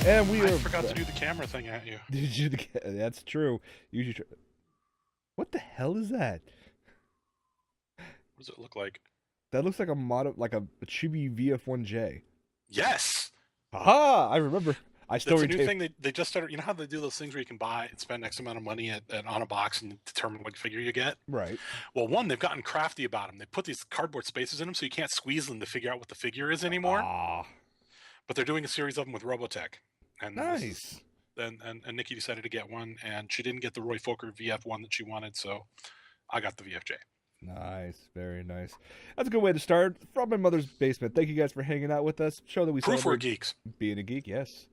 And we I forgot to do the camera thing at you. Did you? That's true. What the hell is that? What does it look like? That looks like a Chibi VF1J. Yes! Aha! I remember. That's a new thing. They just started. You know how they do those things where you can buy and spend X amount of money on a box and determine what figure you get? Right. Well, one, they've gotten crafty about them. They put these cardboard spaces in them so you can't squeeze them to figure out what the figure is anymore. But they're doing a series of them with Robotech. And nice. And Nikki decided to get one, and she didn't get the Roy Fokker VF1 that she wanted, so I got the VFJ. Nice, very nice. That's a good way to start. From my mother's basement. Thank you guys for hanging out with us. Show that we Proof we're celebrate geeks. Being a geek, yes.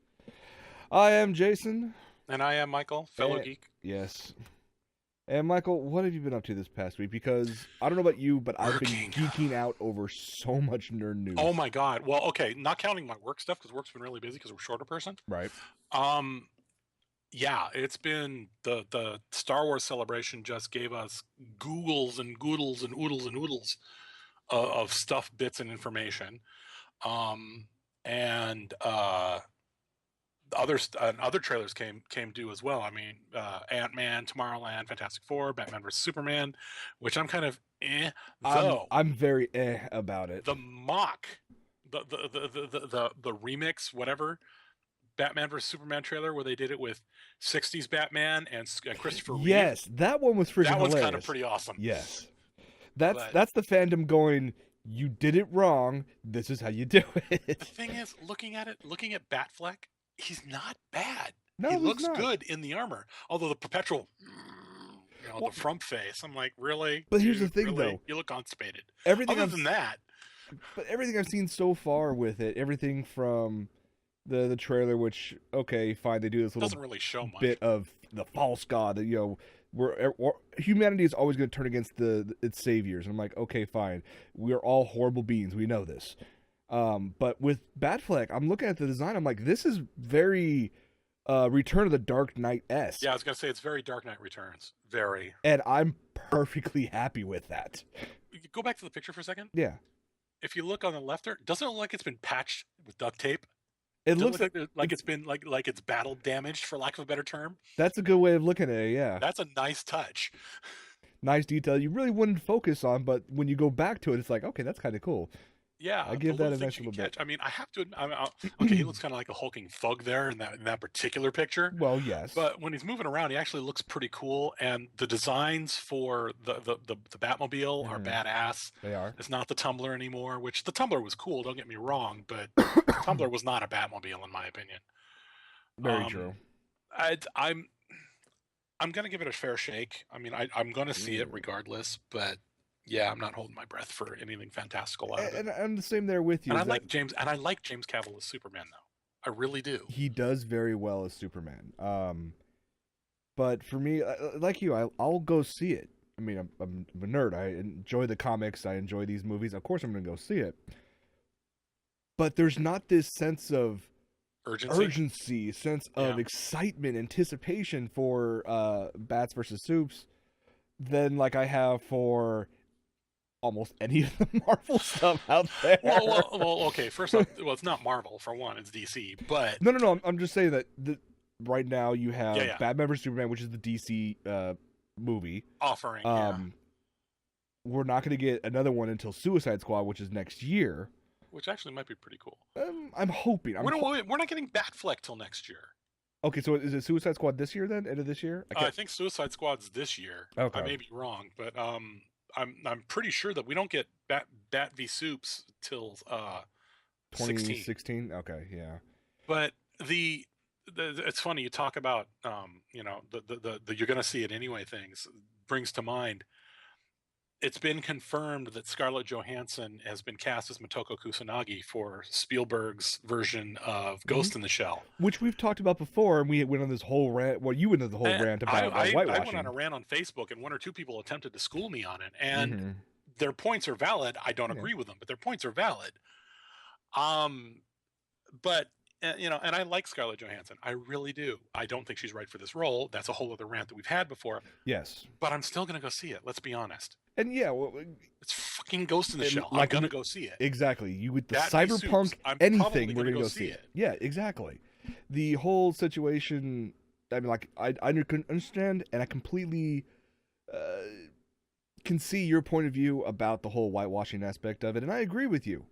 I am Jason. And I am Michael, fellow geek. Yes. And Michael, what have you been up to this past week? Because I don't know about you, but I've been geeking out over so much nerd news. Oh my god. Well, okay, not counting my work stuff because work's been really busy because we're a shorter person. Right. Yeah, it's been the Star Wars Celebration just gave us googles and goodles and oodles and oodles of stuff, bits, and information. Other trailers came due as well. I mean, Ant-Man, Tomorrowland, Fantastic Four, Batman vs Superman, which I'm kind of though. I'm very about it. The mock, the remix, whatever, Batman vs Superman trailer where they did it with 60s Batman and Christopher Reeve. Yes, that one was freaking hilarious. That one's kind of pretty awesome. Yes, that's the fandom going, you did it wrong. This is how you do it. The thing is, looking at Batfleck, he's not bad. No, he looks good in the armor. Although the perpetual, the frump face, I'm like, really? But here's the thing, though. You look constipated. Everything Other than that. But everything I've seen so far with it, everything from the trailer, which, okay, fine, they do this little doesn't really show much. Bit of the false god that, humanity is always going to turn against its saviors. And I'm like, okay, fine. We are all horrible beings. We know this. But with Batfleck, I'm looking at the design. I'm like, this is very Return of the Dark Knight-esque. Yeah, I was going to say it's very Dark Knight Returns. Very. And I'm perfectly happy with that. Go back to the picture for a second. Yeah. If you look on the left there, doesn't it look like it's been patched with duct tape? It looks like it's been like it's battle damaged, for lack of a better term. That's a good way of looking at it, yeah. That's a nice touch. Nice detail you really wouldn't focus on, but when you go back to it, it's like, okay, that's kind of cool. Yeah, I give that a nice little bit. I mean, I have to admit, okay, he looks kind of like a hulking thug there in that particular picture. Well, yes. But when he's moving around, he actually looks pretty cool, and the designs for the Batmobile are badass. They are. It's not the Tumbler anymore, which the Tumbler was cool, don't get me wrong, but the Tumbler was not a Batmobile in my opinion. Very true. I'm gonna give it a fair shake. I mean, I'm gonna see it regardless, but yeah, I'm not holding my breath for anything fantastical out of it. And I'm the same there with you. And I like James Cavill as Superman, though. I really do. He does very well as Superman. But for me, like you, I'll go see it. I mean, I'm a nerd. I enjoy the comics. I enjoy these movies. Of course, I'm going to go see it. But there's not this sense of urgency, sense of excitement, anticipation for Bats versus Soups than like I have for almost any of the Marvel stuff out there. Well, okay. First off, it's not Marvel for one; it's DC. But no. I'm just saying that right now you have Batman vs Superman, which is the DC movie offering. We're not going to get another one until Suicide Squad, which is next year. Which actually might be pretty cool. I'm hoping. We're not getting Batfleck till next year. Okay, so is it Suicide Squad this year then? End of this year? I think Suicide Squad's this year. Okay. I may be wrong, but I'm pretty sure that we don't get Bat v Soups till 2016. Okay, yeah. But it's funny you talk about the you're gonna see it anyway things brings to mind. It's been confirmed that Scarlett Johansson has been cast as Motoko Kusanagi for Spielberg's version of Ghost in the Shell. Which we've talked about before, and we went on this whole rant. Well, you went on the whole rant about whitewashing. I went on a rant on Facebook, and one or two people attempted to school me on it. And their points are valid. I don't agree with them, but their points are valid. But and I like Scarlett Johansson. I really do. I don't think she's right for this role. That's a whole other rant that we've had before. Yes. But I'm still going to go see it. Let's be honest. And it's fucking Ghost in the Shell. I'm going to go see it. Exactly. You with the cyberpunk anything, we're going to go see it. Yeah, exactly. The whole situation, I mean, like, I can understand, and I completely can see your point of view about the whole whitewashing aspect of it, and I agree with you.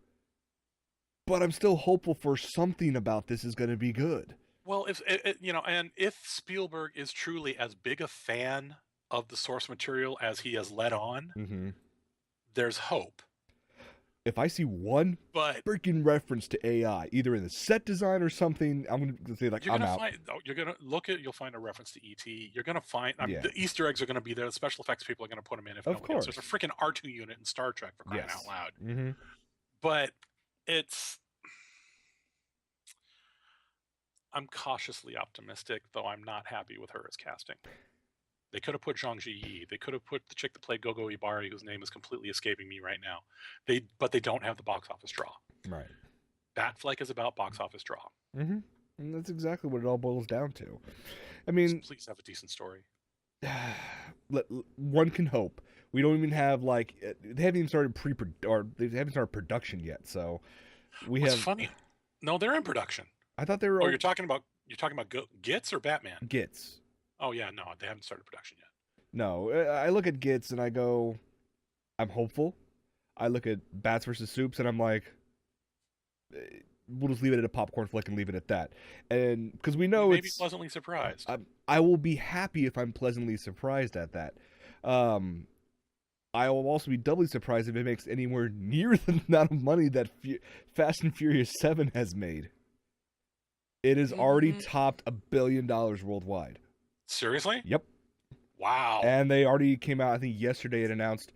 But I'm still hopeful for something about this is going to be good. Well, if and if Spielberg is truly as big a fan of the source material as he has let on, Mm-hmm. there's hope. If I see one But freaking reference to AI, either in the set design or something, I'm going to say, like, you're I'm gonna out. find you're gonna look at you'll find a reference to ET. You're gonna find Yeah. the Easter eggs are gonna be there. The special effects people are gonna put them in. If Of nobody else, there's a course. freaking R2 unit in Star Trek, for crying out loud. Mm-hmm. But I'm cautiously optimistic, though I'm not happy with her as casting. They could have put Zhang Ziyi. They could have put the chick that played Gogo Ibari, whose name is completely escaping me right now. But they don't have the box office draw. Right. Batfleck is about box office draw. Mm-hmm. And that's exactly what it all boils down to. I mean, please have a decent story. One can hope. We don't even have, like, they haven't even started they haven't started production yet. So What's funny? No, they're in production. I thought they were. Oh, you're talking about Gitz or Batman? Gitz. Oh yeah, no, they haven't started production yet. No, I look at Gitz and I go, I'm hopeful. I look at Bats versus Soups and I'm like, we'll just leave it at a popcorn flick and leave it at that. And because we know maybe pleasantly surprised. I will be happy if I'm pleasantly surprised at that. I will also be doubly surprised if it makes anywhere near the amount of money that Fast and Furious 7 has made. It has already topped $1 billion worldwide. Seriously? Yep. Wow. And they already came out, I think yesterday it announced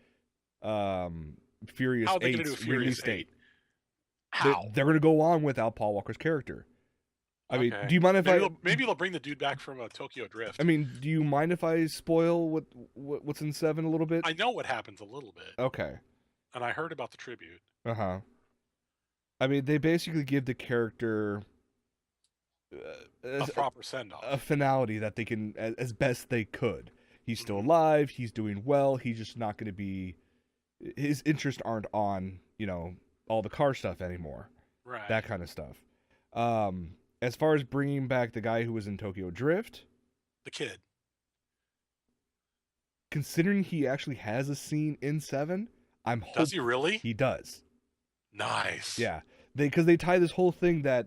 Furious 8's release date. How? They're going to go on without Paul Walker's character. I mean, do you mind if maybe they'll bring the dude back from Tokyo Drift. I mean, do you mind if I spoil what's in 7 a little bit? I know what happens a little bit. Okay. And I heard about the tribute. Uh-huh. I mean, they basically give the character a proper send-off. A finality that they can, as best they could. He's still alive. He's doing well. He's just not going to be... His interests aren't on, all the car stuff anymore. Right. That kind of stuff. As far as bringing back the guy who was in Tokyo Drift... The kid. Considering he actually has a scene in 7, I'm hoping... Does he really? He does. Nice. Yeah. Because they tie this whole thing that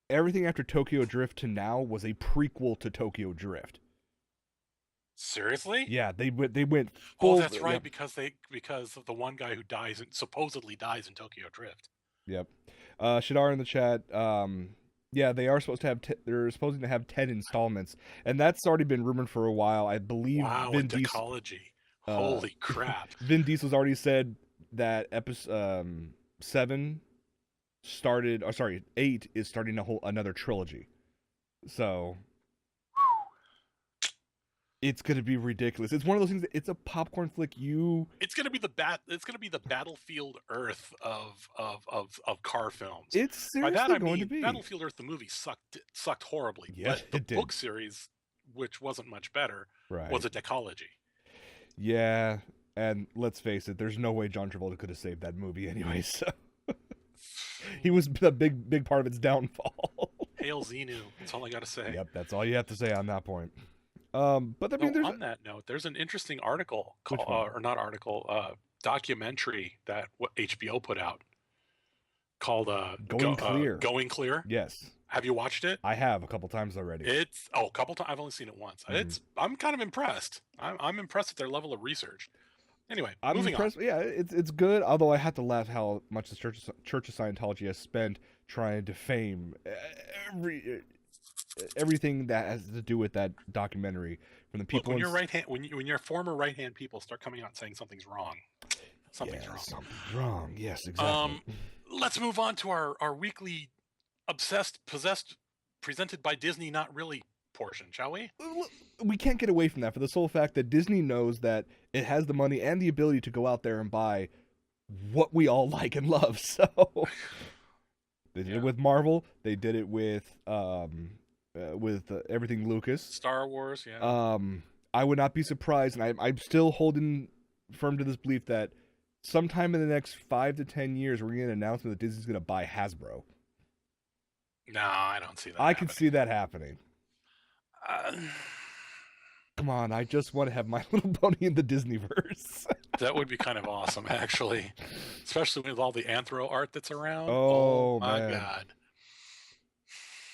everything after Tokyo Drift to now was a prequel to Tokyo Drift. Seriously? Yeah, they went full... Oh, that's right, because of the one guy who supposedly dies in Tokyo Drift. Yep. Shadar in the chat, yeah, they are supposed to have they're supposed to have 10 installments, and that's already been rumored for a while. I believe Vin Diesel. Holy crap. Vin Diesel's already said that episode 7 started, 8 is starting another trilogy. So it's gonna be ridiculous. It's one of those things that it's a popcorn flick. It's gonna be the Battlefield Earth of car films. It's seriously going to be. Battlefield Earth the movie sucked horribly. Yes, but the book series, which wasn't much better, was a decology. Yeah, and let's face it, there's no way John Travolta could have saved that movie anyway. So he was a big part of its downfall. Hail Xenu. That's all I got to say. Yep, that's all you have to say on that point. But I mean, on that note, there's an interesting article documentary that HBO put out called Going Clear. Going Clear. Yes. Have you watched it? I have a couple times already. A couple times. I've only seen it once. I'm kind of impressed. I'm impressed at their level of research. Anyway, moving on. Yeah, it's good. Although I have to laugh how much the Church of Scientology has spent trying to defame everything that has to do with that documentary from the people. Look, when your former right hand people start coming out and saying something's wrong, something's wrong. Yes, exactly. Let's move on to our weekly obsessed, possessed, presented by Disney, not really portion, shall we? We can't get away from that for the sole fact that Disney knows that it has the money and the ability to go out there and buy what we all like and love. So they did it with Marvel. They did it with everything Lucas. Star Wars, yeah. I would not be surprised, and I'm still holding firm to this belief that sometime in the next 5 to 10 years, we're going to get an announcement that Disney's going to buy Hasbro. No, I don't see that I could happening. see that happening. Uh, Come on, I just want to have My Little Pony in the Disneyverse. that would be kind of awesome, actually. Especially with all the anthro art that's around. Oh Oh my man. god.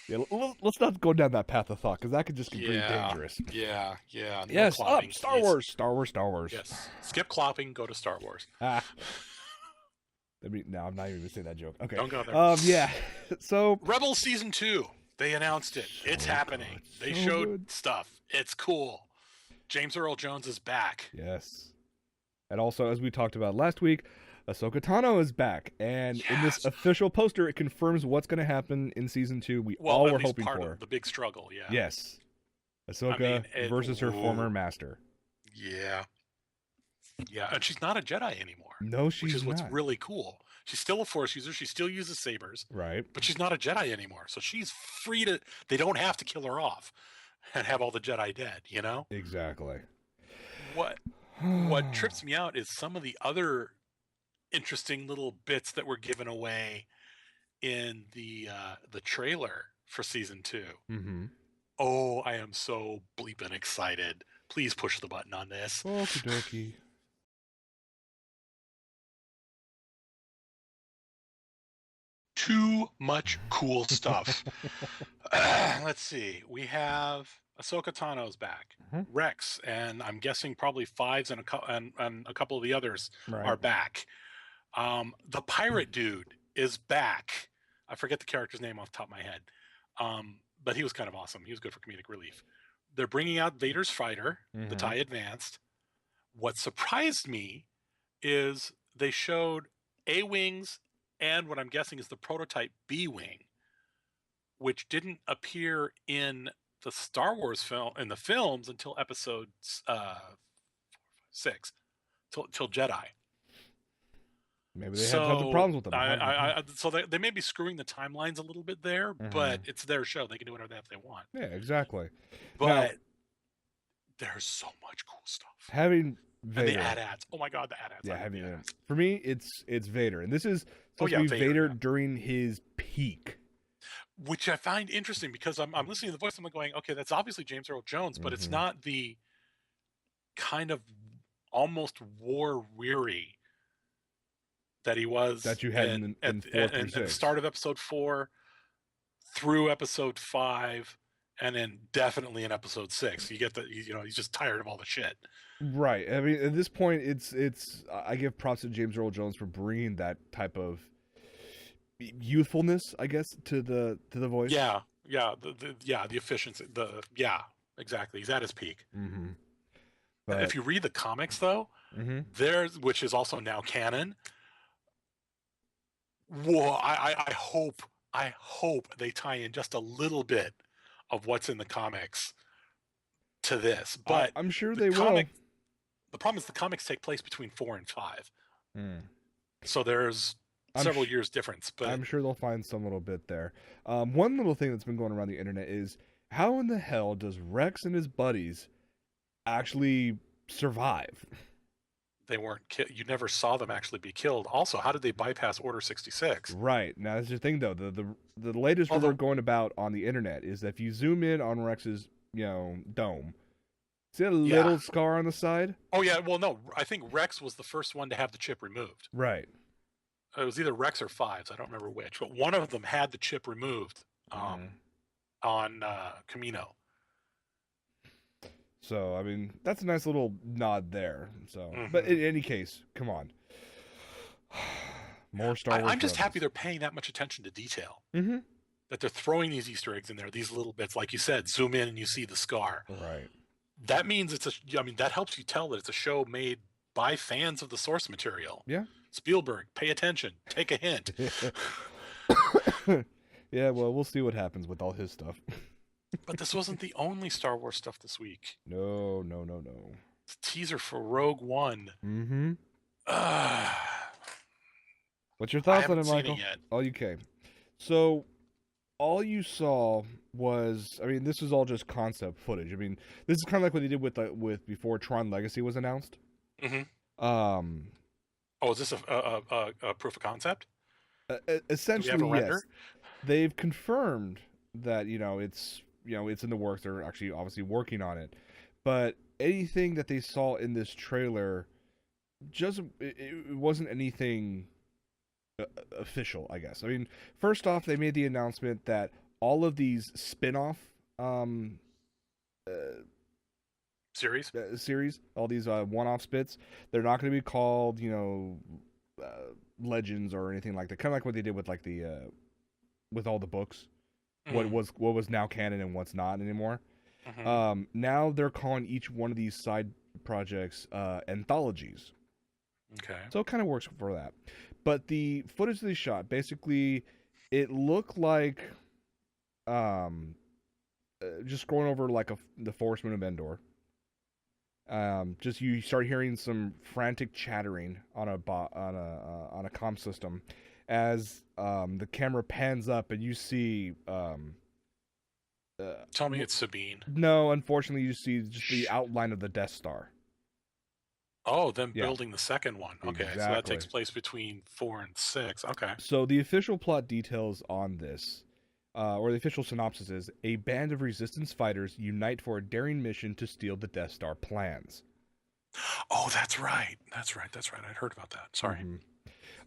Yeah, let's not go down that path of thought because that could just get very Yeah. dangerous. Yeah. Yeah. No Yes, clopping, Star please. Wars, Star Wars, Star Wars. Yes. Skip clopping, go to Star Wars. Ah. No, I'm not even gonna say that joke. Okay. Don't go there. Yeah. So Rebels Season 2. They announced it. It's happening. They showed stuff. It's cool. James Earl Jones is back. Yes. And also, as we talked about last week, Ahsoka Tano is back. And in this official poster, it confirms what's going to happen in Season 2. We all were hoping part for. Of the big struggle, yeah. Yes. Ahsoka versus her former master. Yeah. Yeah, and she's not a Jedi anymore. No, she's not. Which is what's really cool. She's still a Force user. She still uses sabers. Right. But she's not a Jedi anymore. So she's free to... They don't have to kill her off and have all the Jedi dead, you know? Exactly. What trips me out is some of the other interesting little bits that were given away in the trailer for Season 2. Mm-hmm. Oh, I am so bleeping excited. Please push the button on this. Okie dokie. Too much cool stuff. Let's see. We have Ahsoka Tano's back. Mm-hmm. Rex, and I'm guessing probably Fives and a couple of the others are back. The pirate dude is back. I forget the character's name off the top of my head. But he was kind of awesome. He was good for comedic relief. They're bringing out Vader's fighter, the TIE Advanced. What surprised me is they showed A-Wings and what I'm guessing is the prototype B-Wing, which didn't appear in the Star Wars in the films until Episode 6, till Jedi. Maybe they have the problems with them. So they may be screwing the timelines a little bit there, but it's their show. They can do whatever they want. Yeah, exactly. But now, there's so much cool stuff. Having Vader. And the AT-ATs. Oh my god, the AT-ATs. Yeah, for me, it's Vader. And this is supposed to be Vader during his peak. Which I find interesting because I'm listening to the voice and I'm going, okay, that's obviously James Earl Jones, but it's not the kind of almost war-weary that he was that you had in 4 through 6. At the start of Episode 4 through Episode 5 and then definitely in Episode 6. You get he's just tired of all the shit. Right. I mean, at this point, it's I give props to James Earl Jones for bringing that type of youthfulness, I guess, to the voice. Yeah, the efficiency, exactly. He's at his peak. Mm-hmm. But if you read the comics, though, which is also now canon. Whoa! I hope they tie in just a little bit of what's in the comics to this. But I'm sure they will. The problem is the comics take place between 4 and 5, so there's several years difference. But I'm sure they'll find some little bit there. One little thing that's been going around the internet is how in the hell does Rex and his buddies actually survive? They weren't you never saw them actually be killed. Also, how did they bypass Order 66? Right. Now, that's the thing, though. The latest rumor going about on the internet is that if you zoom in on Rex's, dome, see a little scar on the side? Oh, yeah. Well, no. I think Rex was the first one to have the chip removed. Right. It was either Rex or Fives. I don't remember which. But one of them had the chip removed on Camino. So, I mean, that's a nice little nod there. So, but in any case, come on. More Star Wars. I'm just happy they're paying that much attention to detail. Mm-hmm. That they're throwing these Easter eggs in there, these little bits. Like you said, zoom in and you see the scar. Right. That means that helps you tell that it's a show made by fans of the source material. Yeah. Spielberg, pay attention. Take a hint. Yeah, well, we'll see what happens with all his stuff. But this wasn't the only Star Wars stuff this week. No. The teaser for Rogue One. Mm-hmm. What's your thoughts on it, Michael? Seen it yet. Oh, okay. So, all you saw was, I mean, this is all just concept footage. I mean, this is kind of like what they did with before Tron Legacy was announced. Mm-hmm. Is this a proof of concept? Essentially, yes. they've confirmed that it's in the works. They're actually obviously working on it, but anything that they saw in this trailer just it wasn't anything official, I guess. I mean, first off, they made the announcement that all of these spin-off um, uh, Series. series, all these one-off spits, they're not going to be called, legends or anything like that. Kind of like what they did with like the with all the books, Mm, what was now canon and what's not anymore. hmm Now they're calling each one of these side projects anthologies. Okay. So it kind of works for that. But the footage they shot, basically, it looked like just going over like the Forest Moon of Endor. Just you start hearing some frantic chattering on a comm system as the camera pans up and you see Tell me it's Sabine. no, unfortunately you see just the outline of the Death Star. Oh, them Yeah, building the second one. Okay, so that exactly. takes place between 4 and 6. Okay. So the official plot details on this, or the official synopsis is: a band of resistance fighters unite for a daring mission to steal the Death Star plans. Oh, that's right. That's right. That's right. I'd heard about that. Sorry.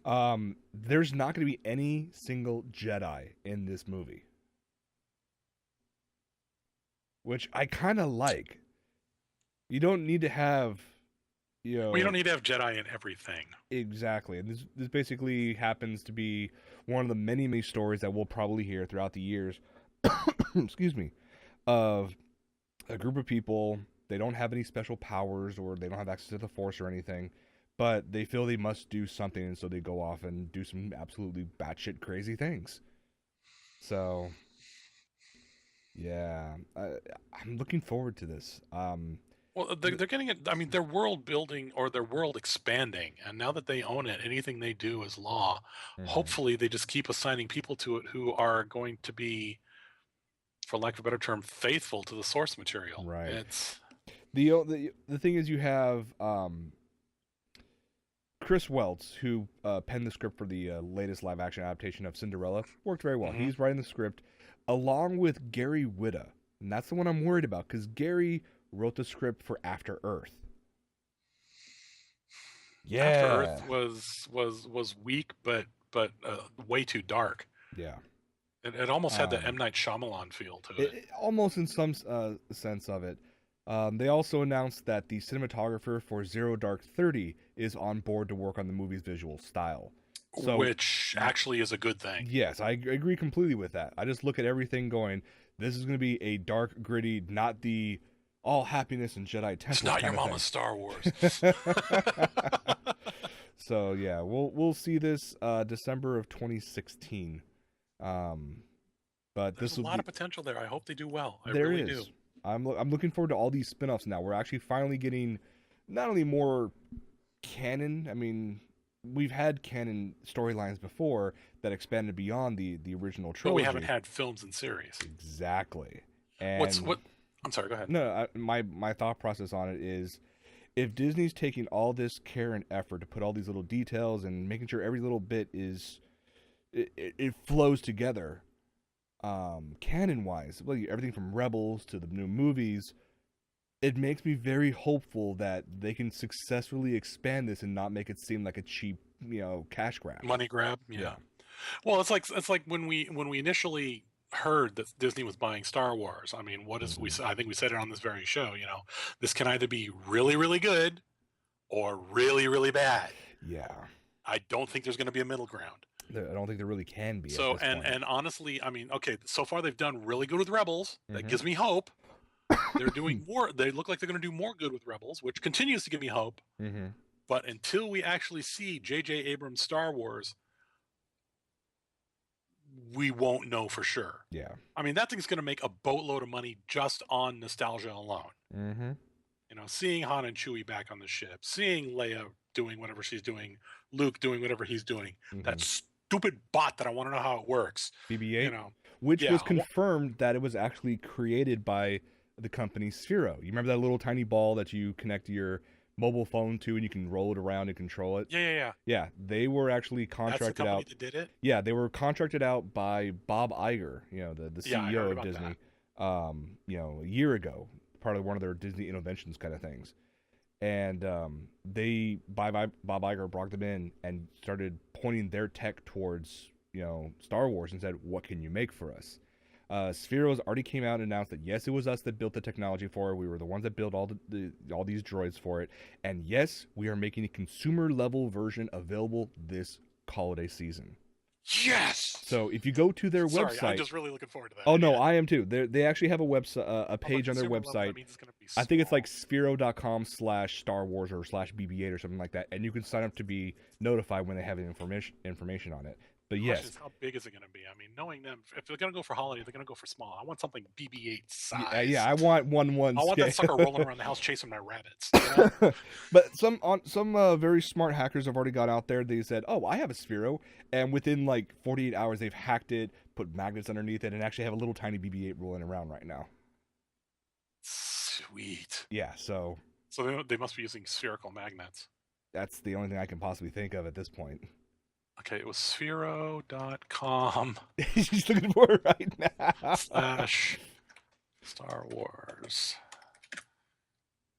Mm-hmm. There's not going to be any single Jedi in this movie, which I kind of like. You don't need to have, Well, you don't need to have Jedi in everything. exactly. And this basically happens to be one of the many, many stories that we'll probably hear throughout the years. Excuse me, of a group of people. They don't have any special powers or they don't have access to the Force or anything, but they feel they must do something, and so they go off and do some absolutely batshit crazy things. So, yeah, I'm looking forward to this. Well, they're getting it. I mean, they're world building or they're world expanding, and now that they own it, anything they do is law. Mhm. Hopefully, they just keep assigning people to it who are going to be, for lack of a better term, faithful to the source material. Right. It's The thing is, you have Chris Weltz, who penned the script for the latest live action adaptation of Cinderella. Worked very well. mhm. He's writing the script along with Gary Whitta, and that's the one I'm worried about because Gary wrote the script for After Earth. After Yeah. Earth was weak, but way too dark. Yeah. It almost had the Um, M Night Shyamalan feel to it. almost in some sense of it. They also announced that the cinematographer for Zero Dark 30 is on board to work on the movie's visual style. So, Which actually is a good thing. yes, I agree completely with that. I just look at everything going, this is going to be a dark, gritty, not the all happiness and Jedi It's temples not your kind of mama's Star Wars. thing. So, yeah, we'll see this December of 2016. Um, but There's this a will lot be of potential there. I hope they do well. I there really do. is. I'm looking forward to all these spin-offs now. We're actually finally getting not only more canon. I mean, we've had canon storylines before that expanded beyond the original But we haven't trilogy. had films and series. Exactly. What's And what? I'm sorry. Go ahead. no, my thought process on it is if Disney's taking all this care and effort to put all these little details and making sure every little bit is it flows together canon wise, well, everything from Rebels to the new movies, it makes me very hopeful that they can successfully expand this and not make it seem like a cheap, cash grab. Money grab. Yeah. Yeah. Well, it's like when we initially heard that Disney was buying Star Wars. I mean, what is we? Hmm. I think we said it on this very show. This can either be really really good or really really bad. Yeah. I don't think there's going to be a middle ground. I don't think there really can be at So this and point. and honestly, I mean, okay, so far they've done really good with Rebels. That Hmm. gives me hope. They're doing more. They look like they're going to do more good with Rebels, which continues to give me hope. Hmm. But until we actually see J.J. Abrams' Star Wars, we won't know for sure. Yeah. I mean, that thing's going to make a boatload of money just on nostalgia alone. Hmm. Seeing Han and Chewie back on the ship, seeing Leia doing whatever she's doing, Luke doing whatever he's doing. That Hmm. stupid bot that I want to know how it works. You BB-8, know, which yeah, was confirmed that it was actually created by the company Sphero. You remember that little tiny ball that you connect to your mobile phone too, and you can roll it around and control it. Yeah, yeah, yeah. Yeah, they were actually That's the contracted company out. that did it. Yeah, they were contracted out by Bob Iger, the Yeah, I CEO heard of about that. Disney, a year ago, part of one of their Disney Innovations kind of things. And Bob Iger brought them in and started pointing their tech towards, Star Wars and said, "What can you make for us?" Sphero's already came out and announced that yes, it was us that built the technology for it. We were the ones that built all these droids for it, and yes, we are making a consumer level version available this holiday season. Yes. So if you go to their Sorry, I'm website, just really looking forward to that. oh no, Yeah. I am too. They actually have a website, a On the page on their consumer level, that website. means it's gonna be I think it's small. like sphero.com/Star Wars or /BB8 or something like that, and you can sign up to be notified when they have information on it. But The question yes, is, how big is it going to be? I mean, knowing them, if they're going to go for holiday, they're going to go for small. I want something BB-8 yeah, size. I want one I want scale. that sucker rolling around the house chasing my rabbits. You know? But some very smart hackers have already gone out there. They said, "Oh, I have a Sphero," and within like 48 hours, they've hacked it, put magnets underneath it, and actually have a little tiny BB-8 rolling around right now. Sweet. Yeah, so They must be using spherical magnets. that's the only thing I can possibly think of at this point. Okay, it was sphero.com She's looking for it right now. / Star Wars.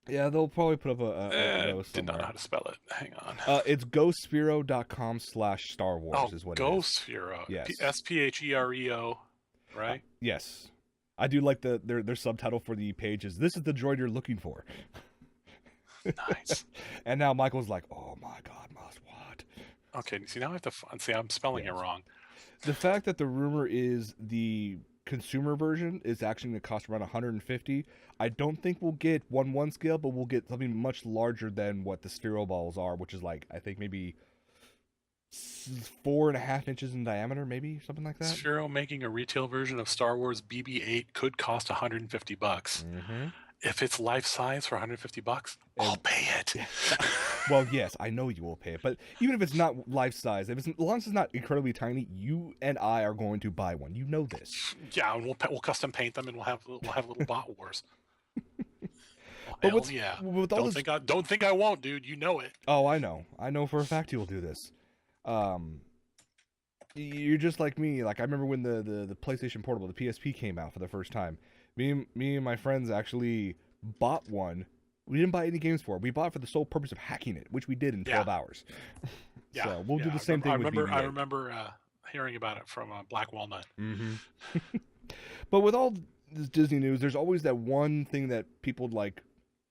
Yeah, they'll probably put up a go Did not know somewhere. how to spell it. Hang on. It's ghostsphero.com/Star Wars is what it is. Ghost-Sphero. Yes. SPHEREO, right? Yes. I do like their subtitle for the page is "This is the droid you're looking for." Nice. And now Michael's like, "Oh my God, Moss, what?" Okay, see, now I have to see. I'm spelling it wrong. The fact that the rumor is the consumer version is actually going to cost around $150. I don't think we'll get 1:1 scale, but we'll get something much larger than what the Sphero balls are, which is like I think maybe 4.5 inches in diameter, maybe something like that. Sphero making a retail version of Star Wars BB-8 could cost $150. Mm-hmm. If it's life size for $150, I'll pay it. Well, yes, I know you will pay it, but even if it's not life size, as long as it's not incredibly tiny, you and I are going to buy one. You know this. Yeah, and we'll custom paint them, and we'll have little bot wars. But Hell yeah! with all Don't think I won't, dude. You know it. Oh, I know for a fact you will do this. You're just like me. Like I remember when the PlayStation Portable, the PSP came out for the first time. Me and my friends actually bought one. We didn't buy any games for it. We bought it for the sole purpose of hacking it, which we did in 12 hours. Yeah, so we'll do the same thing with BB-8. I remember hearing about it from Black Walnut. Mm-hmm. But with all this Disney news, there's always that one thing that people like,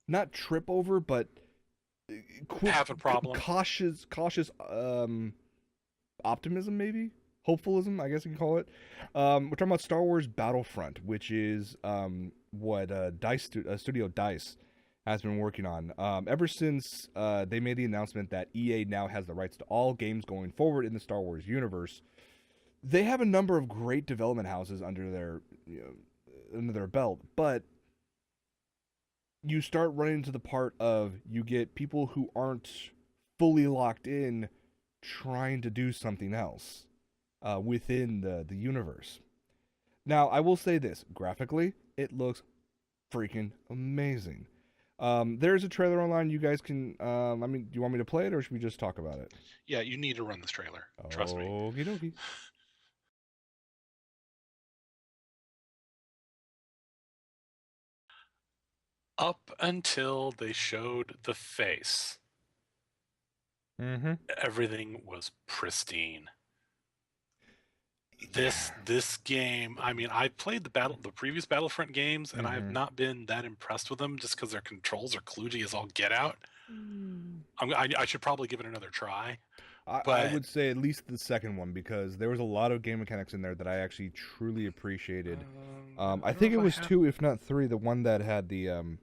not trip over, but have a problem. Cautious optimism, maybe hopefulism, I guess you can call it. We're talking about Star Wars Battlefront, which is what Studio Dice has been working on ever since they made the announcement that EA now has the rights to all games going forward in the Star Wars universe. They have a number of great development houses under their belt, but you start running into the part of you get people who aren't fully locked in trying to do something else within the universe. Now, I will say this. Graphically, it looks freaking amazing. There's a trailer online. You guys can... do you want me to play it, or should we just talk about it? Yeah, you need to run this trailer. Trust me. Okie dokie. Up until they showed the face, everything was pristine. This game, I mean, I played the previous Battlefront games, and I have not been that impressed with them just because their controls are kludgy as all get out. I should probably give it another try. I would say at least the second one, because there was a lot of game mechanics in there that I actually truly appreciated. I think it was 2, if not 3, the one that had the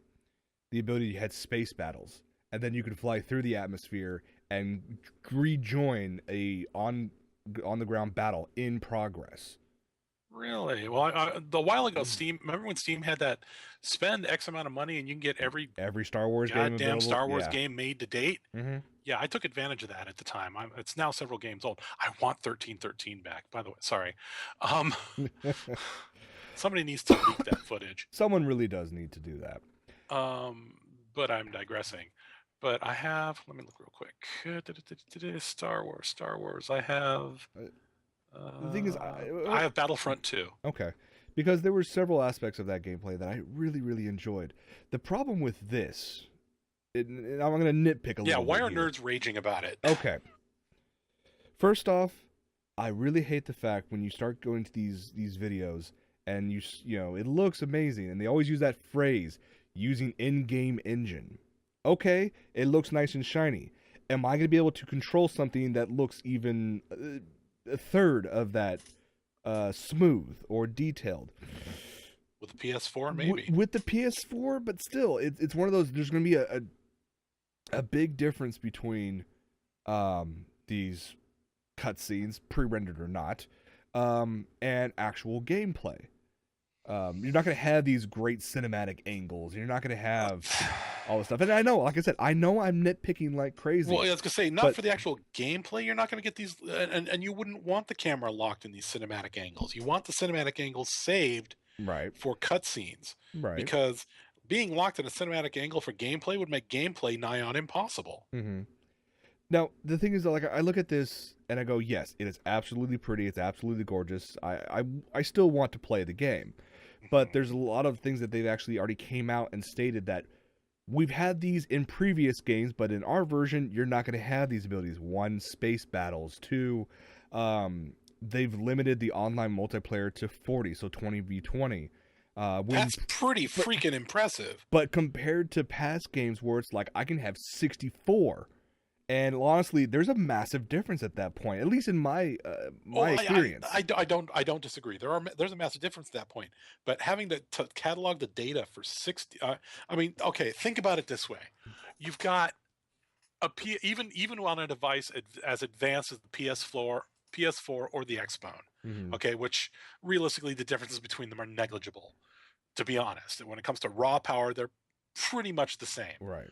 ability to have space battles, and then you could fly through the atmosphere and rejoin a on the ground battle in progress. Really? Well, a while ago, Steam. Remember when Steam had that spend X amount of money and you can get every Star Wars goddamn Star Wars game made to date? Mm-hmm. Yeah, I took advantage of that at the time. It's now several games old. I want 1313 back. By the way, sorry. Somebody needs to leak that footage. Someone really does need to do that. But I'm digressing. But I have. Let me look real quick. Star Wars. Star Wars. I have. The thing is, I have Battlefront 2. okay, because there were several aspects of that gameplay that I really, really enjoyed. The problem with this, and I'm going to nitpick a Yeah, little why bit are here. nerds raging about it? Okay. First off, I really hate the fact when you start going to these videos and you know, it looks amazing and they always use that phrase, using in-game engine. Okay, it looks nice and shiny. Am I going to be able to control something that looks even a third of that smooth or detailed? With the PS4, maybe. With the PS4, but still, it's one of those. There's going to be a big difference between these cutscenes, pre-rendered or not, and actual gameplay. You're not going to have these great cinematic angles. You're not going to have all this stuff. And I know, like I said, I know I'm nitpicking like crazy. Well, I was going to say, not for the actual gameplay, you're not going to get these, and you wouldn't want the camera locked in these cinematic angles. You want the cinematic angles saved for cutscenes. Right. Because being locked in a cinematic angle for gameplay would make gameplay nigh on impossible. Mm-hmm. Now, the thing is, like, I look at this and I go, yes, it is absolutely pretty. It's absolutely gorgeous. I still want to play the game. But there's a lot of things that they've actually already came out and stated that we've had these in previous games, but in our version, you're not going to have these abilities. 1, space battles. 2, they've limited the online multiplayer to 40, so 20v20. That's pretty freaking impressive. But compared to past games where it's like, I can have 64. And honestly, there's a massive difference at that point, at least in my experience. I don't disagree. There's a massive difference at that point. But having to catalog the data for 60, I mean, okay, think about it this way: you've got even on a device as advanced as the PS4 or the Xbone, okay, which realistically the differences between them are negligible. To be honest, when it comes to raw power, they're pretty much the same. Right.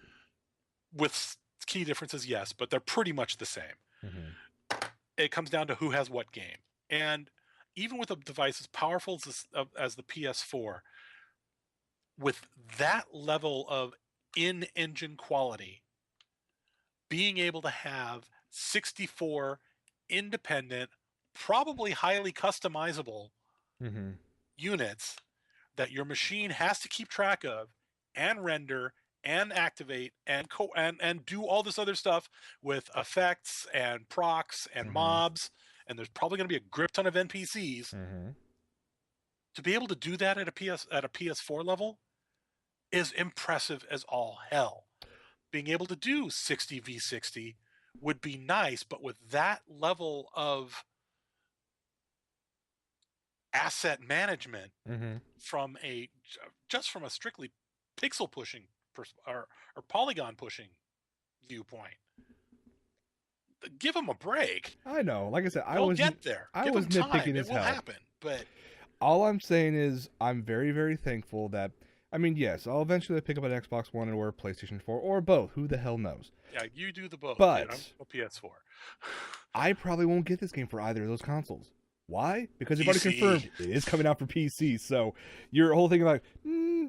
With key differences, yes, but they're pretty much the same. It comes down to who has what game. And even with a device as powerful as the PS4, with that level of in-engine quality, being able to have 64 independent, probably highly customizable units that your machine has to keep track of and render and activate and do all this other stuff with effects and procs and mobs, and there's probably going to be a grip ton of NPCs. To be able to do that at a PS4 level is impressive as all hell. Being able to do 60v60 would be nice, but with that level of asset management from a strictly pixel pushing or polygon pushing viewpoint, give them a break. I know, like I said, I was get there. I was nitpicking as hell. It will happen, but all I'm saying is I'm very, very thankful that, I mean, yes, I'll eventually pick up an Xbox One or a PlayStation 4 or both. Who the hell knows? Yeah, you do the both. But I'm a PS4. I probably won't get this game for either of those consoles. Why? Because they've already confirmed it is coming out for PC. So your whole thing like,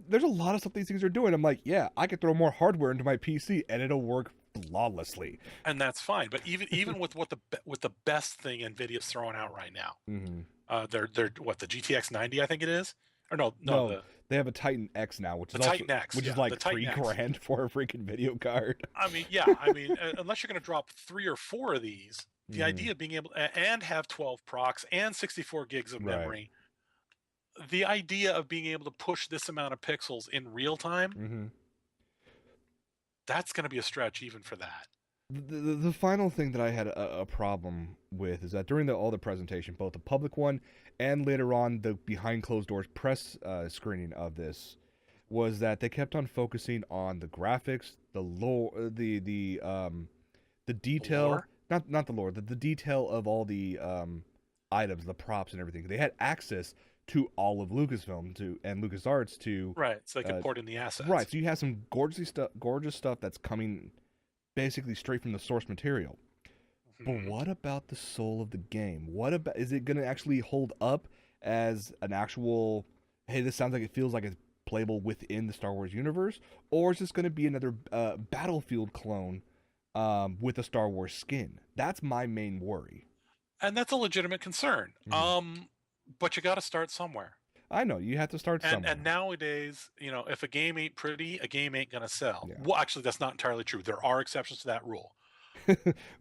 there's a lot of stuff these things are doing. I'm like, yeah, I could throw more hardware into my PC and it'll work flawlessly. And that's fine. But even with the best thing Nvidia's throwing out right now, they're what, the GTX 90, I think it is, or no, they have a Titan X now, which is is like $3,000 for a freaking video card. I mean, unless you're going to drop 3 or 4 of these. The idea of being able and have 12 procs and 64 gigs of memory, the idea of being able to push this amount of pixels in real time, that's going to be a stretch even for that. The final thing that I had a problem with is that during all the presentation, both the public one and later on the behind closed doors press screening of this, was that they kept on focusing on the graphics, the lore, the detail. Not the lore, the detail of all the items, the props and everything. They had access to all of Lucasfilm and LucasArts to... Right, so they could port in the assets. Right, so you have some gorgeous stuff that's coming basically straight from the source material. But what about the soul of the game? Is it going to actually hold up as an actual, hey, this sounds like it feels like it's playable within the Star Wars universe, or is this going to be another Battlefield clone with a Star Wars skin? That's my main worry. And that's a legitimate concern. But you got to start somewhere. I know you have to start somewhere. And nowadays, if a game ain't pretty, a game ain't gonna sell. Yeah. Well, actually, that's not entirely true. There are exceptions to that rule.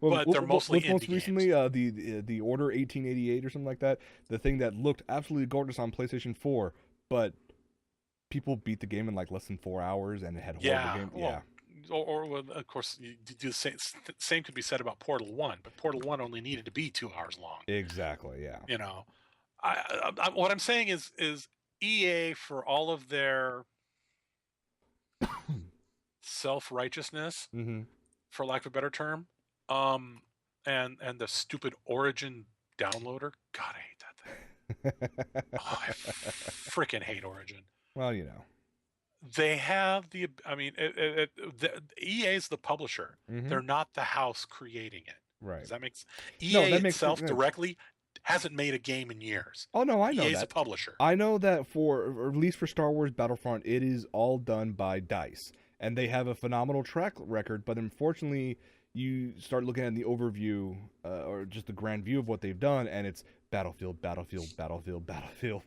Well, but they're mostly indie most recently the Order 1888 or something like that. The thing that looked absolutely gorgeous on PlayStation 4, but people beat the game in like less than 4 hours and it had horrible game. Well, or of course, you do the same could be said about Portal 1, but Portal 1 only needed to be 2 hours long. Exactly. Yeah. What I'm saying is EA, for all of their self-righteousness, for lack of a better term, and the stupid Origin downloader. God, I hate that thing. I freaking hate Origin. Well, they have the. I mean, EA is the publisher. They're not the house creating it. Right. Does that make sense? EA itself directly hasn't made a game in years. Oh no, I know EA's that. a publisher. I know that or at least for Star Wars Battlefront, it is all done by DICE, and they have a phenomenal track record. But unfortunately, you start looking at the overview or just the grand view of what they've done, and it's Battlefield, Battlefield, Battlefield, Battlefield.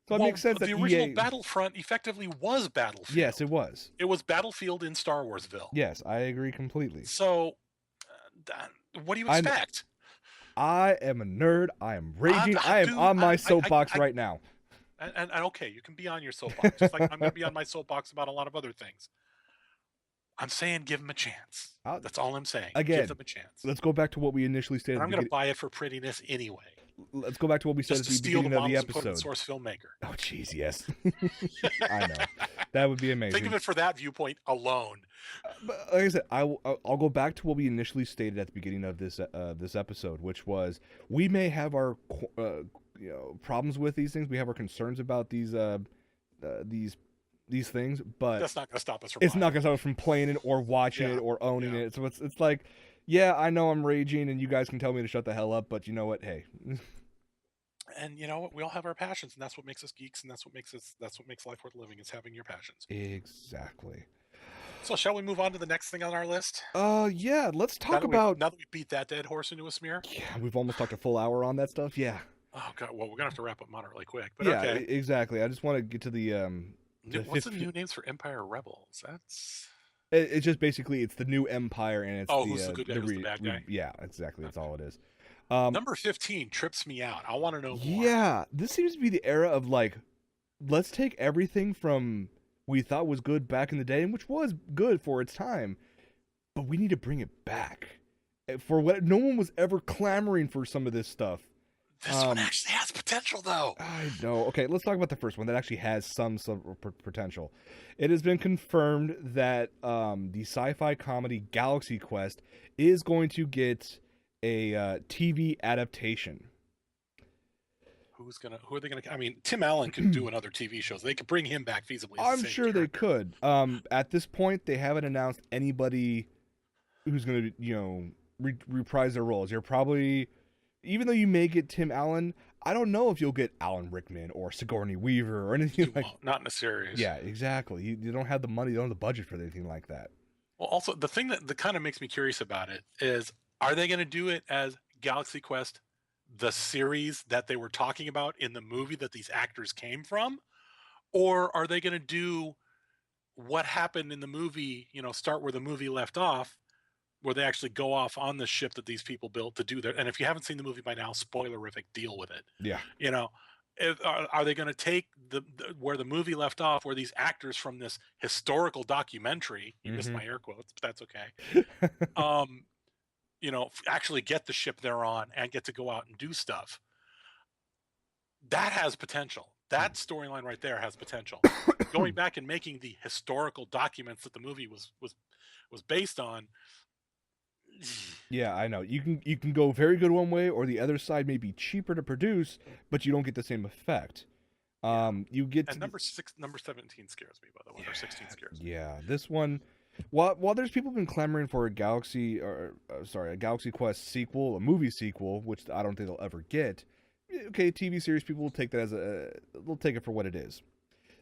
So it makes sense that the original EA... Battlefront effectively was Battlefield. Yes, it was. It was Battlefield in Star Warsville. Yes, I agree completely. So, what do you expect? I am a nerd. I am raging. I am on my soapbox right now. And okay, you can be on your soapbox, just like I'm going to be on my soapbox about a lot of other things. I'm saying give them a chance. That's all I'm saying. Again, give them a chance. Let's go back to what we initially stated. And I'm going to buy it for prettiness anyway. Let's go back to what we said at the beginning of the episode. Open source filmmaker. Oh, jeez, yes. I know. That would be amazing. Think of it for that viewpoint alone. But like I said, I'll go back to what we initially stated at the beginning of this episode, which was we may have our problems with these things. We have our concerns about these things, but that's not going to stop us from. It's not going to stop us from playing it or watching it or owning it. So it's like. Yeah, I know I'm raging, and you guys can tell me to shut the hell up, but you know what? Hey. And you know what? We all have our passions, and that's what makes us geeks, and that's what makes life worth living, is having your passions. Exactly. So shall we move on to the next thing on our list? Yeah, let's talk about... Now that we beat that dead horse into a smear? Yeah, we've almost talked a full hour on that stuff, yeah. Oh, God, well, we're going to have to wrap up moderately quick, but yeah, okay. Exactly. I just want to get to the what's the new names for Empire Rebels? That's... It's just basically it's the new Empire, and it's who's the good guy, who's the bad guy? Yeah, exactly. That's all it is. Number 15 trips me out. I want to know more. Yeah, this seems to be the era of like, let's take everything from we thought was good back in the day, and which was good for its time, but we need to bring it back. For what no one was ever clamoring for some of this stuff. This one actually has potential, though. I know. Okay, let's talk about the first one that actually has some potential. It has been confirmed that the sci-fi comedy Galaxy Quest is going to get a TV adaptation. Who are they gonna? I mean, Tim Allen could do another TV show. So they could bring him back feasibly. I'm sure they could. At this point, they haven't announced anybody who's going to, reprise their roles. You're probably. Even though you may get Tim Allen, I don't know if you'll get Alan Rickman or Sigourney Weaver or anything like that. Not in a series. Yeah, exactly. You don't have the money, you don't have the budget for anything like that. Well, also, the thing that kind of makes me curious about it is, are they going to do it as Galaxy Quest, the series that they were talking about in the movie that these actors came from? Or are they going to do what happened in the movie, start where the movie left off, where they actually go off on the ship that these people built to do their... And if you haven't seen the movie by now, spoilerific, deal with it. Yeah. Are they going to take where the movie left off, where these actors from this historical documentary, you missed my air quotes, but that's okay, actually get the ship they're on and get to go out and do stuff? That has potential. That storyline right there has potential. Going back and making the historical documents that the movie was based on. Yeah, I know. You can go very good one way, or the other side may be cheaper to produce, but you don't get the same effect. You get and number 17 scares me, by the way. Or 16 scares me. Yeah, this one. While there's people been clamoring for a Galaxy Quest sequel, a movie sequel, which I don't think they'll ever get. Okay, TV series people will take that they'll take it for what it is.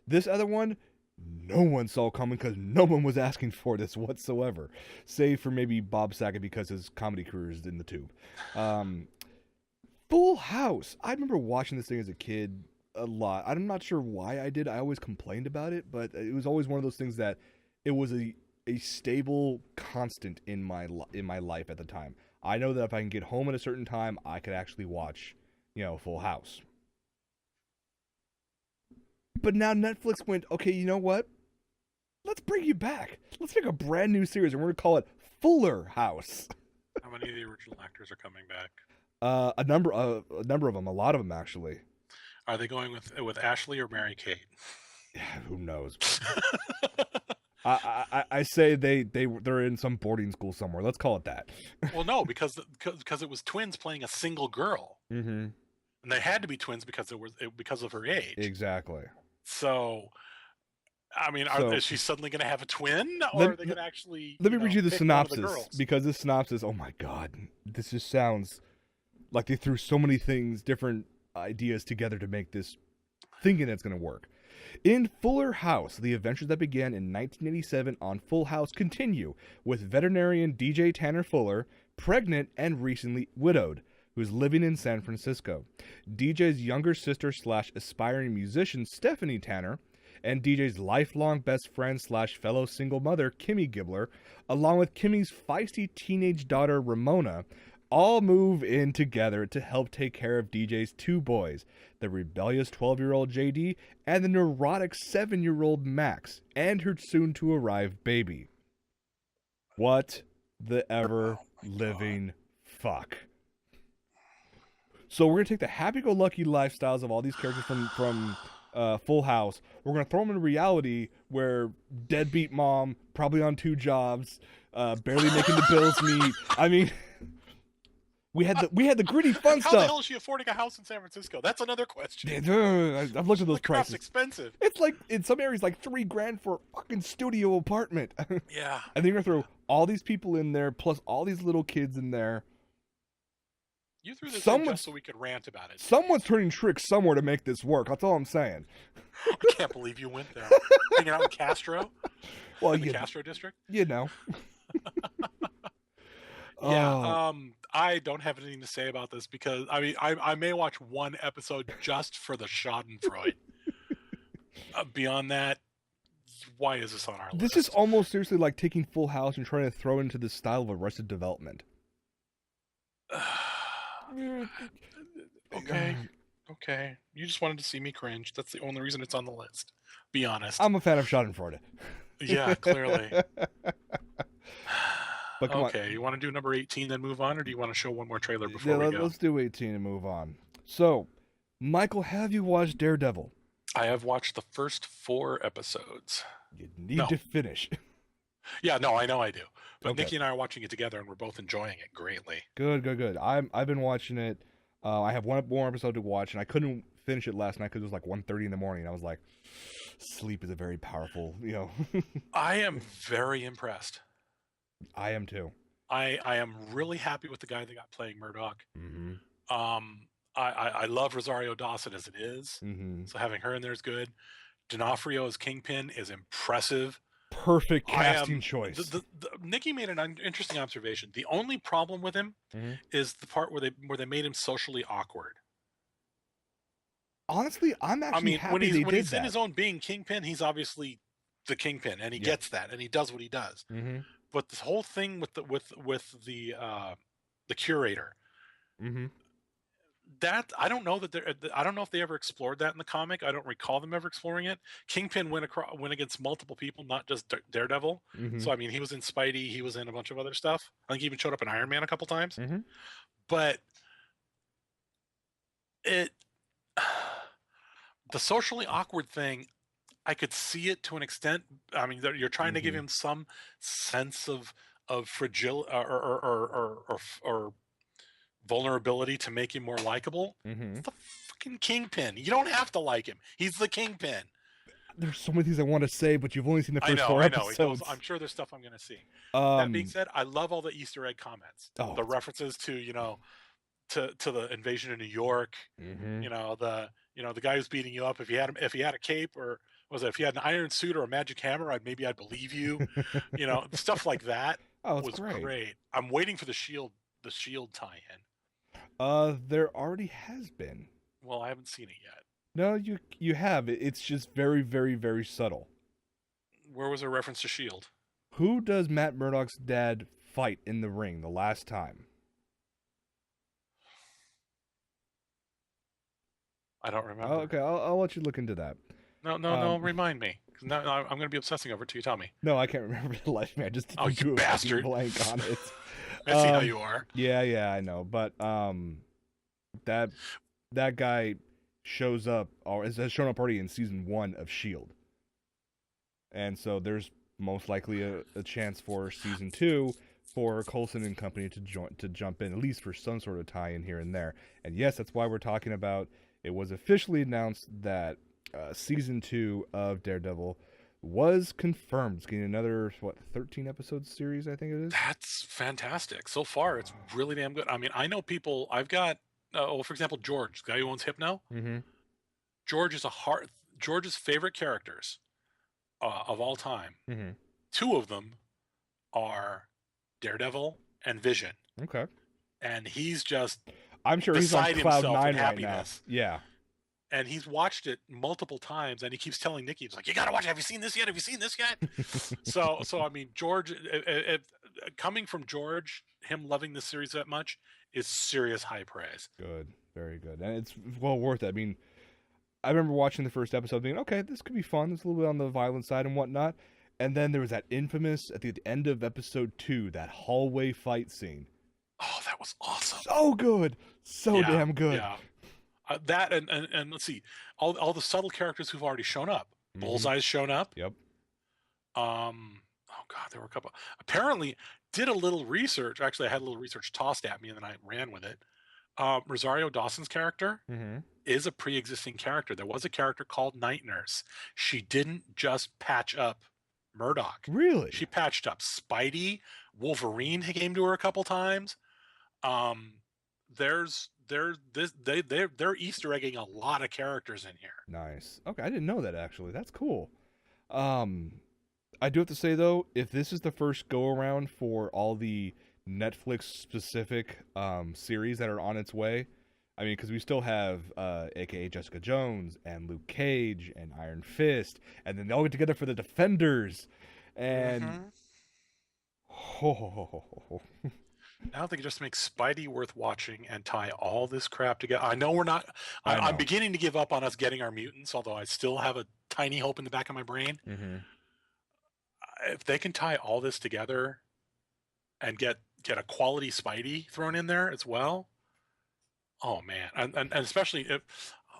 This other one, no one saw coming because no one was asking for this whatsoever, save for maybe Bob Saget because his comedy career is in the tube. Full House. I remember watching this thing as a kid a lot. I'm not sure why I did. I always complained about it, but it was always one of those things that it was a stable constant in my life at the time. I know that if I can get home at a certain time, I could actually watch, Full House. But now Netflix went, okay, you know what? Let's bring you back. Let's make a brand new series, and we're going to call it Fuller House. How many of the original actors are coming back? A number of them, a lot of them actually. Are they going with Ashley or Mary Kate? Yeah, who knows? I say they're in some boarding school somewhere. Let's call it that. Well, no, because it was twins playing a single girl, and they had to be twins because of her age. Exactly. So, I mean, is she suddenly going to have a twin, or are they going to actually? Let me read you the synopsis, because this synopsis. Oh my God, this just sounds like they threw so many things, different ideas together to make this, thinking it's going to work. In Fuller House, the adventures that began in 1987 on Full House continue with veterinarian DJ Tanner Fuller, pregnant and recently widowed, who is living in San Francisco. DJ's younger sister / aspiring musician Stephanie Tanner, and DJ's lifelong best friend / fellow single mother Kimmy Gibbler, along with Kimmy's feisty teenage daughter Ramona, all move in together to help take care of DJ's two boys, the rebellious 12-year-old JD and the neurotic 7-year-old Max, and her soon-to-arrive baby. What the ever-living fuck? So we're going to take the happy-go-lucky lifestyles of all these characters from Full House. We're going to throw them in reality where deadbeat mom, probably on 2 jobs, barely making the bills meet. I mean... We had the gritty fun stuff. How the hell is she affording a house in San Francisco? That's another question. I've looked at those prices. It's expensive. It's like in some areas like $3,000 for a fucking studio apartment. Yeah. And then you're gonna throw all these people in there, plus all these little kids in there. You threw this in just so we could rant about it. Someone's turning tricks somewhere to make this work. That's all I'm saying. I can't believe you went there. Hanging out in Castro? Well, in the Castro district? You know. Yeah, I don't have anything to say about this because I may watch one episode just for the Schadenfreude. Beyond that, why is this on our list? This is almost seriously like taking Full House and trying to throw it into the style of Arrested Development. Okay. You just wanted to see me cringe. That's the only reason it's on the list. Be honest. I'm a fan of Schadenfreude. Yeah, clearly. But okay, you want to do number 18 then move on, or do you want to show one more trailer before we go? Let's do 18 and move on. So, Michael, have you watched Daredevil? I have watched the first 4 episodes. You need to finish. Yeah, no, I know I do. But Okay. Nikki and I are watching it together, and we're both enjoying it greatly. Good. I've been watching it. I have one more episode to watch, and I couldn't finish it last night because it was like 1:30 in the morning. I was like, sleep is a very powerful, I am very impressed. I am too. I am really happy with the guy that got playing Murdoch. Mm-hmm. I love Rosario Dawson as it is, so having her in there is good. D'Onofrio as Kingpin is impressive. Perfect casting choice. Nikki made an interesting observation. The only problem with him is the part where they made him socially awkward. Honestly, I'm actually happy when he's in his own being Kingpin, he's obviously the Kingpin, and he gets that, and he does what he does. Mm-hmm. But this whole thing with the curator, that I don't know if they ever explored that in the comic. I don't recall them ever exploring it. Kingpin went against multiple people, not just Daredevil. So I mean, he was in Spidey, he was in a bunch of other stuff. I think he even showed up in Iron Man a couple times. But the socially awkward thing, I could see it to an extent. I mean, you're trying to give him some sense of fragility or vulnerability to make him more likable. It's the fucking Kingpin. You don't have to like him. He's the Kingpin. There's so many things I want to say, but you've only seen the first 4 episodes. I'm sure there's stuff I'm going to see. That being said, I love all the Easter egg comments. The references to to the invasion of New York. The guy who's beating you up. If he had a cape or was it, if you had an iron suit or a magic hammer, I'd believe you. You know, stuff like that Oh, it's was great. great. I'm waiting for the Shield tie-in. There already has been. Well, I haven't seen it yet. No, you have. It's just very, very, very subtle. Where was a reference to Shield? Who does Matt Murdock's dad fight in the ring the last time? I don't Oh, remember. okay, I'll let you look into that. No, remind me. No, I'm going to be obsessing over it till you tell me. No, I can't remember the life, man. Just Oh, you drew a fucking bastard. blank on it. I see how you are. Yeah, I know. But that guy shows up, or has shown up already in season 1 of Shield, and so there's most likely a chance for season 2 for Coulson and company to jump in, at least for some sort of tie-in here and there. And yes, that's why we're talking about. It was officially announced that season 2 of Daredevil was confirmed. It's getting another 13 episode series, I think it is. That's fantastic. So far, it's really damn good. I mean, I know people. I've got, for example, George, the guy who owns Hypno. Mm-hmm. George's favorite characters of all time. Mm-hmm. 2 of them are Daredevil and Vision. Okay. And he's just, I'm sure he's on cloud 9 right now. Yeah. And he's watched it multiple times, and he keeps telling Nikki, he's like, "You gotta watch it. Have you seen this yet? Have you seen this yet?" so I mean, George, coming from George, him loving this series that much is serious high praise. Good, very good, and it's well worth it. I mean, I remember watching the first episode, being okay, this could be fun. It's a little bit on the violent side and whatnot, and then there was that infamous at the end of episode 2, that hallway fight scene. Oh, that was awesome! So good, so damn good. Yeah. That and let's see, all the subtle characters who've already shown up. Mm-hmm. Bullseye's shown up. Yep. Oh God, there were a couple. Apparently, did a little research. Actually, I had a little research tossed at me, and then I ran with it. Rosario Dawson's character is a pre-existing character. There was a character called Night Nurse. She didn't just patch up Murdock. Really? She patched up Spidey. Wolverine came to her a couple times. They're Easter egging a lot of characters in here. Nice. Okay, I didn't know that actually. That's cool. I do have to say though, if this is the first go around for all the Netflix specific series that are on its way, I mean, because we still have AKA Jessica Jones and Luke Cage and Iron Fist, and then they all get together for the Defenders, and I don't think it just makes Spidey worth watching and tie all this crap together. I know we're not. I'm beginning to give up on us getting our mutants, although I still have a tiny hope in the back of my brain. If they can tie all this together and get a quality Spidey thrown in there as well, oh man, and especially if,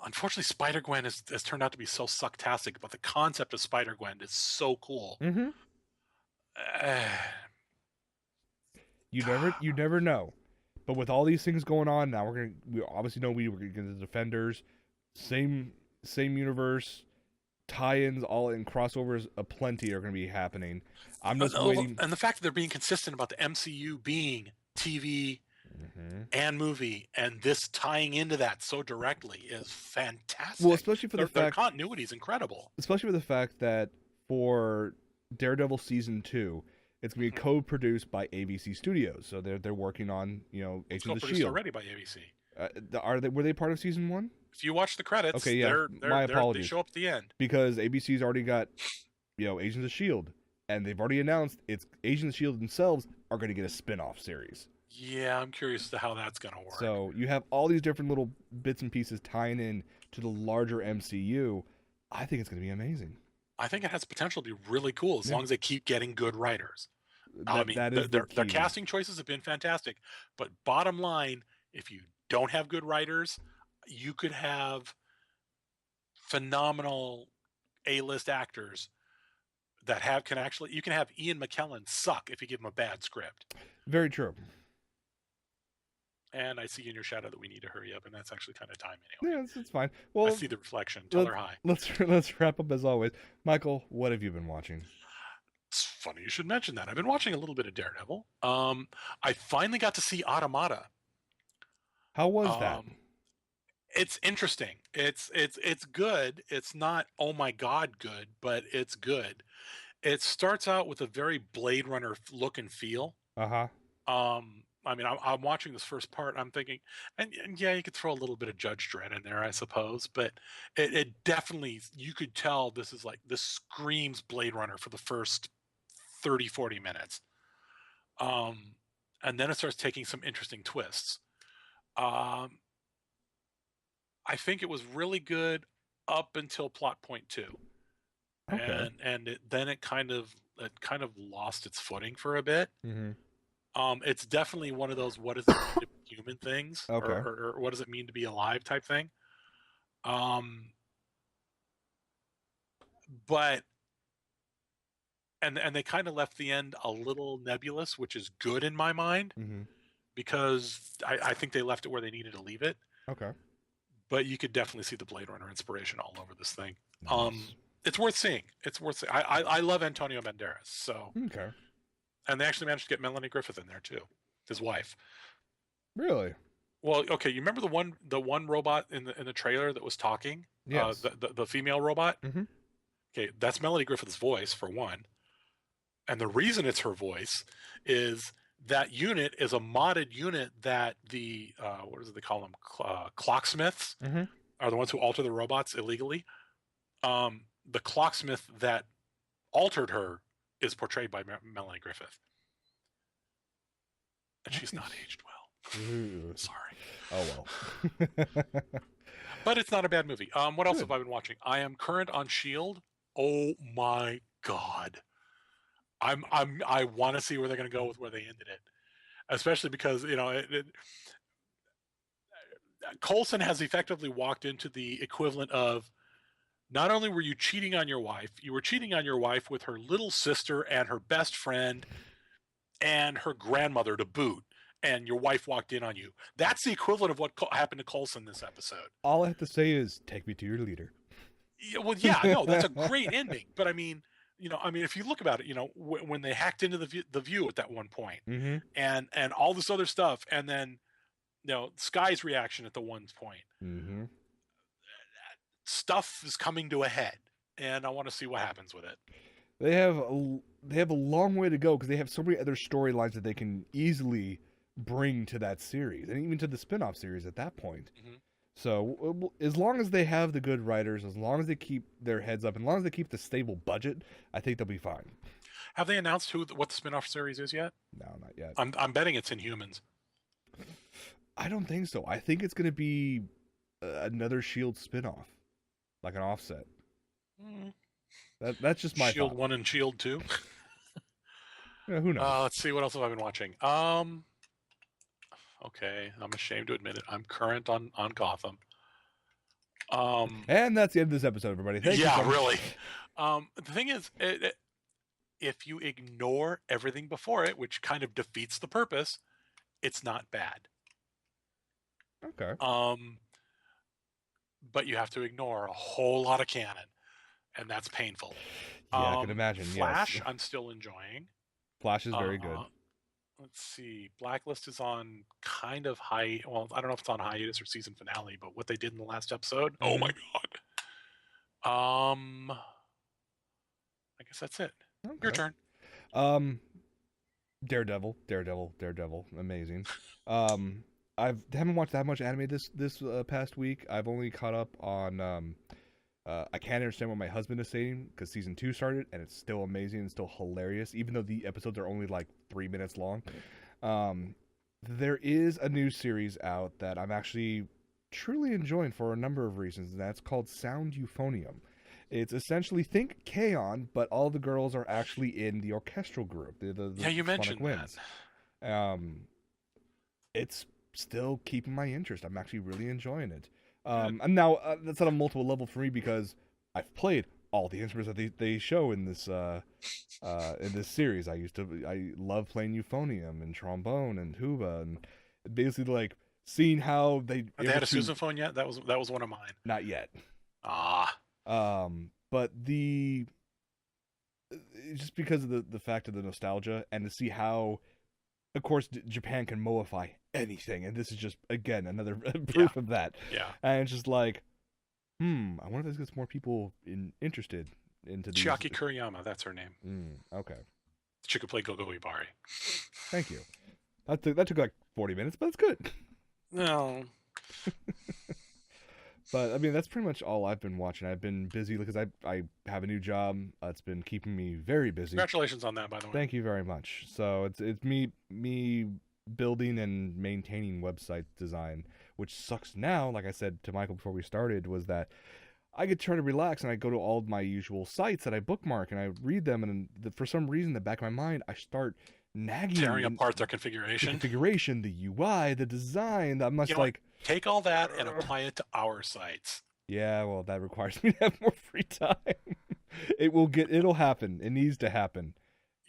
unfortunately, Spider-Gwen has turned out to be so sucktastic, but the concept of Spider-Gwen is so cool. You never know, but with all these things going on now, we obviously know we were gonna get the Defenders, same universe, tie-ins, all in crossovers aplenty are gonna be happening. I'm just waiting, and the fact that they're being consistent about the MCU being TV and movie, and this tying into that so directly is fantastic. Well, especially for the fact their continuity is incredible. Especially for the fact that for Daredevil season 2. It's gonna be co-produced by ABC Studios, so they're working on Agents of the Shield already by ABC. Were they part of season 1? If you watch the credits, okay, yeah, my apologies. They show up at the end because ABC's already got Agents of Shield, and they've already announced it's Agents of Shield themselves are going to get a spin-off series. Yeah, I'm curious as to how that's going to work. So you have all these different little bits and pieces tying in to the larger MCU. I think it's going to be amazing. I think it has potential to be really cool as long as they keep getting good writers. Their casting choices have been fantastic, but bottom line, if you don't have good writers, you could have phenomenal A-list actors that you can have Ian McKellen suck if you give him a bad script. Very true. And I see in your shadow that we need to hurry up, and that's actually kind of time anyway. Yeah, it's fine. Well, I see the reflection. Tell her hi. Let's wrap up as always. Michael, what have you been watching? It's funny you should mention that. I've been watching a little bit of Daredevil. I finally got to see Automata. How was that? It's interesting. It's good. It's not oh my god good, but it's good. It starts out with a very Blade Runner look and feel. Uh-huh. I mean, I'm watching this first part. I'm thinking, and yeah, you could throw a little bit of Judge Dredd in there, I suppose, but it definitely, you could tell this is like, this screams Blade Runner for the first 30, 40 minutes. And then it starts taking some interesting twists. Um, I think it was really good up until plot point two, Okay. and then it kind of lost its footing for a bit. Mm-hmm. It's definitely one of those what does it mean to be human things, Okay. or what does it mean to be alive type thing. Um, but and they kind of left the end a little nebulous, which is good in my mind Mm-hmm. because I think they left it where they needed to leave it. Okay. But you could definitely see the Blade Runner inspiration all over this thing. Nice. It's worth seeing. It's worth seeing. I love Antonio Banderas, so, Okay. and they actually managed to get Melanie Griffith in there too, his wife. Really? Well, okay, you remember the one robot in the trailer that was talking? Yes. The female robot? Mm-hmm. Okay, that's Melanie Griffith's voice for one. And the reason it's her voice is that unit is a modded unit that the what is it they call them? Clocksmiths Mm-hmm. are the ones who alter the robots illegally. The clocksmith that altered her is portrayed by Melanie Griffith, and she's not Nice. aged well. Ooh. Sorry. Oh well. But it's not a bad movie. What else Good. have I been watching? I am current on Shield. Oh my god. I want to see where they're going to go with where they ended it, especially because Coulson has effectively walked into the equivalent of, not only were you cheating on your wife, you were cheating on your wife with her little sister and her best friend and her grandmother to boot, and your wife walked in on you. That's the equivalent of what happened to Coulson this episode. All I have to say is, take me to your leader. Yeah, well, yeah, no, that's a great ending. But I mean, if you look about it, when they hacked into the view at that one point, Mm-hmm. and all this other stuff, and then Sky's reaction at the one point, Mm-hmm. stuff is coming to a head, and I want to see what happens with it. They have a long way to go because they have so many other storylines that they can easily bring to that series and even to the spin-off series at that point. Mm-hmm. So as long as they have the good writers, as long as they keep their heads up, and as long as they keep the stable budget, I think they'll be fine. Have they announced what the spin-off series is yet? No, not yet. I'm betting it's Inhumans. I don't think so. I think it's going to be another Shield spin-off, like an Offset. Mm. That's just my Shield thought. 1 and Shield 2. Yeah, who knows? Let's see, what else have I been watching? Okay, I'm ashamed to admit it. I'm current on Gotham. And that's the end of this episode, everybody. Thank you. Yeah, so much. really. The thing is, if you ignore everything before it, which kind of defeats the purpose, it's not bad. Okay. But you have to ignore a whole lot of canon, and that's painful. Yeah, I can imagine. Flash, yes. I'm still enjoying. Flash is very good. Let's see. Blacklist is on kind of high. Well, I don't know if it's on hiatus or season finale, but what they did in the last episode. Mm-hmm. Oh my god. I guess that's it. Okay. Your turn. Daredevil, amazing. I haven't watched that much anime this past week. I've only caught up on. I can't understand what my husband is saying because season 2 started and it's still amazing and still hilarious, even though the episodes are only like 3 minutes long. There is a new series out that I'm actually truly enjoying for a number of reasons, and that's called Sound Euphonium. It's essentially, think K-On!, but all the girls are actually in the orchestral group. Yeah, you mentioned winds. That. It's still keeping my interest. I'm actually really enjoying it. And now that's on a multiple level for me because I've played all the instruments that they show in this series. I love playing euphonium and trombone and tuba, and basically like seeing how they had a sousaphone yet. That was one of mine. Not yet. But just because of the fact of the nostalgia and to see how of course, Japan can moify anything, and this is just, again, another proof of that. Yeah. And it's just like, I wonder if this gets more people interested into these. Chiaki Kuriyama, that's her name. Okay. She could play Gogo Ibari. Thank you. That took like 40 minutes, but it's good. No. But, I mean, that's pretty much all I've been watching. I've been busy because I have a new job. It's been keeping me very busy. Congratulations on that, by the way. Thank you very much. So it's me building and maintaining website design, which sucks now. Like I said to Michael before we started, was that I could try to relax and I go to all of my usual sites that I bookmark and I read them, and for some reason, in the back of my mind, I start nagging, tearing apart their configuration. The UI, the design. I'm just like, take all that and apply it to our sites. Yeah, well, that requires me to have more free time. It'll happen. It needs to happen.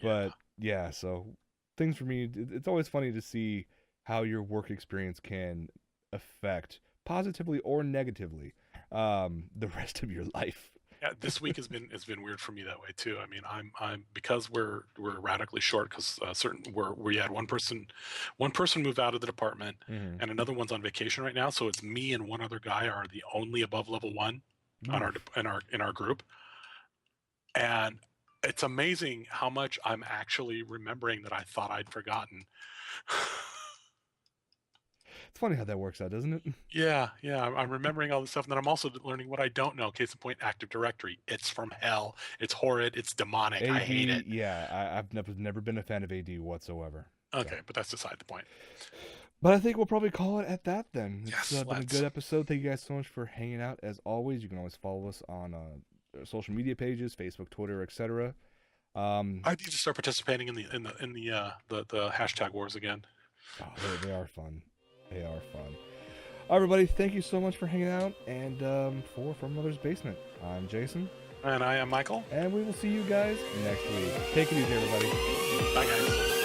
But yeah, so things for me, it's always funny to see how your work experience can affect positively or negatively the rest of your life. Yeah, this week has been weird for me that way too. I mean, I'm because we're radically short because we had one person move out of the department, and another one's on vacation right now. So it's me and one other guy are the only above level 1 on in our group, and it's amazing how much I'm actually remembering that I thought I'd forgotten. It's funny how that works out, doesn't it? Yeah. I'm remembering all this stuff, and then I'm also learning what I don't know. Case in point, Active Directory. It's from hell. It's horrid. It's demonic. AD, I hate it. Yeah, I've never been a fan of AD whatsoever. Okay, but that's beside the point. But I think we'll probably call it at that then. Yes, it's been a good episode. Thank you guys so much for hanging out. As always, you can always follow us on social media pages, Facebook, Twitter, etc. I need to start participating in the hashtag wars again. Oh, they are fun. They are fun. All right, everybody, thank you so much for hanging out. And From Mother's Basement, I'm Jason. And I am Michael. And we will see you guys next week. Take it easy, everybody. Bye, guys.